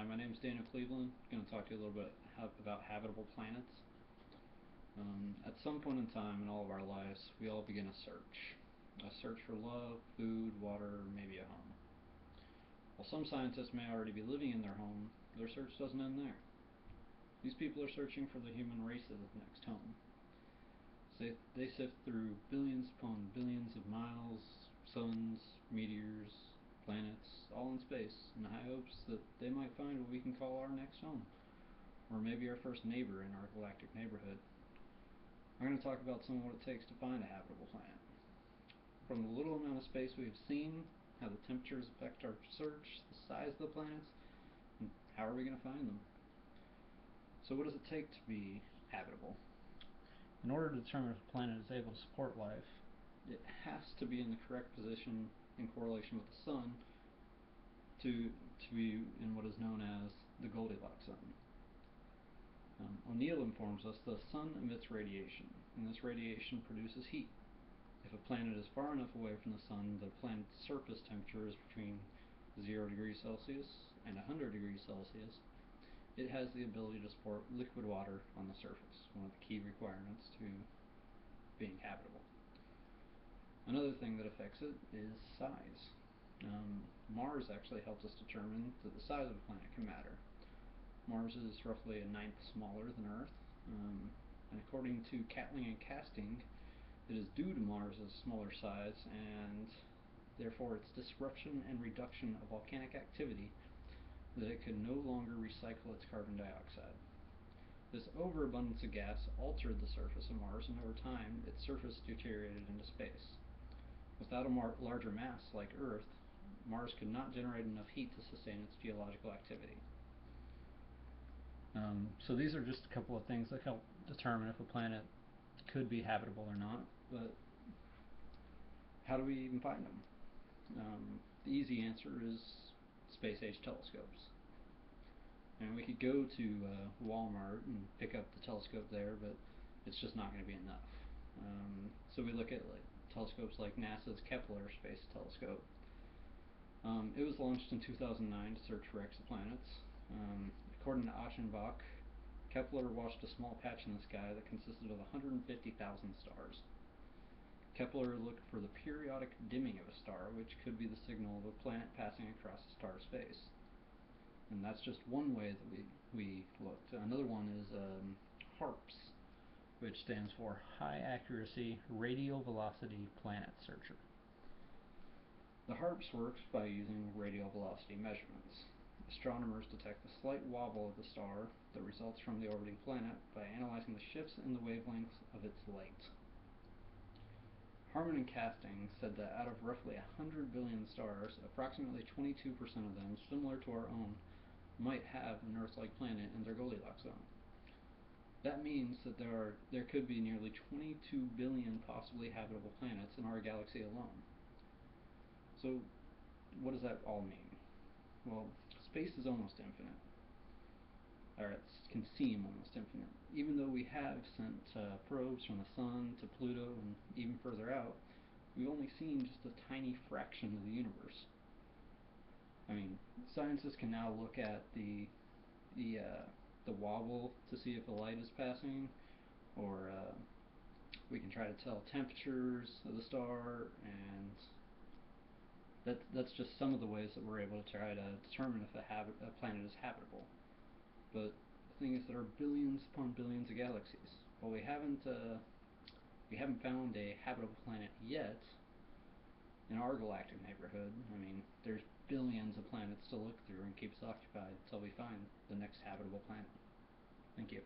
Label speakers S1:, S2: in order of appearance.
S1: Hi, my name is Daniel Cleveland. I'm going to talk to you a little bit about habitable planets. At some point in time in all of our lives, we all begin a search for love, food, water, maybe a home. While some scientists may already be living in their home, their search doesn't end there. These people are searching for the human race's next home. So they sift through billions upon billions of miles, suns, meteors, planets, all in space, in high hopes that they might find what we can call our next home, or maybe our first neighbor in our galactic neighborhood. I'm going to talk about some of what it takes to find a habitable planet. From the little amount of space we have seen, how the temperatures affect our search, the size of the planets, and how are we going to find them. So what does it take to be habitable? In order to determine if a planet is able to support life, it has to be in the correct position in correlation with the sun to be in what is known as the Goldilocks zone. O'Neill informs us the sun emits radiation, and this radiation produces heat. If a planet is far enough away from the sun, the planet's surface temperature is between 0 degrees Celsius and 100 degrees Celsius. It has the ability to support liquid water on the surface, one of the key requirements to being habitable. Another thing that affects it is size. Mars actually helps us determine that the size of a planet can matter. Mars is roughly a ninth smaller than Earth, and according to Catling and Casting, it is due to Mars' smaller size and therefore its disruption and reduction of volcanic activity that it could no longer recycle its carbon dioxide. This overabundance of gas altered the surface of Mars, and over time its surface deteriorated into space. Without a larger mass like Earth, Mars could not generate enough heat to sustain its geological activity. So these are just a couple of things that help determine if a planet could be habitable or not, but how do we even find them? The easy answer is space-age telescopes. And we could go to Walmart and pick up the telescope there, but it's just not going to be enough. So we look at telescopes like NASA's Kepler Space Telescope. It was launched in 2009 to search for exoplanets. According to Achenbach, Kepler watched a small patch in the sky that consisted of 150,000 stars. Kepler looked for the periodic dimming of a star, which could be the signal of a planet passing across a star's face. And that's just one way that we looked. Another one is HARPS, which stands for High Accuracy Radial Velocity Planet Searcher. The HARPS works by using radial velocity measurements. Astronomers detect the slight wobble of the star that results from the orbiting planet by analyzing the shifts in the wavelengths of its light. Harman and Casting said that out of roughly 100 billion stars, approximately 22% of them, similar to our own, might have an Earth-like planet in their Goldilocks zone. That means that there could be nearly 22 billion possibly habitable planets in our galaxy alone. So what does that all mean? Well, space is almost infinite. Or it can seem almost infinite. Even though we have sent probes from the Sun to Pluto and even further out, we've only seen just a tiny fraction of the universe. I mean, scientists can now look at the wobble to see if the light is passing, or we can try to tell temperatures of the star, and that's just some of the ways that we're able to try to determine if a planet is habitable. But the thing is, there are billions upon billions of galaxies. While we haven't found a habitable planet yet in our galactic neighborhood, I mean, there's billions of planets to look through and keep us occupied until we find the next habitable planet. Thank you.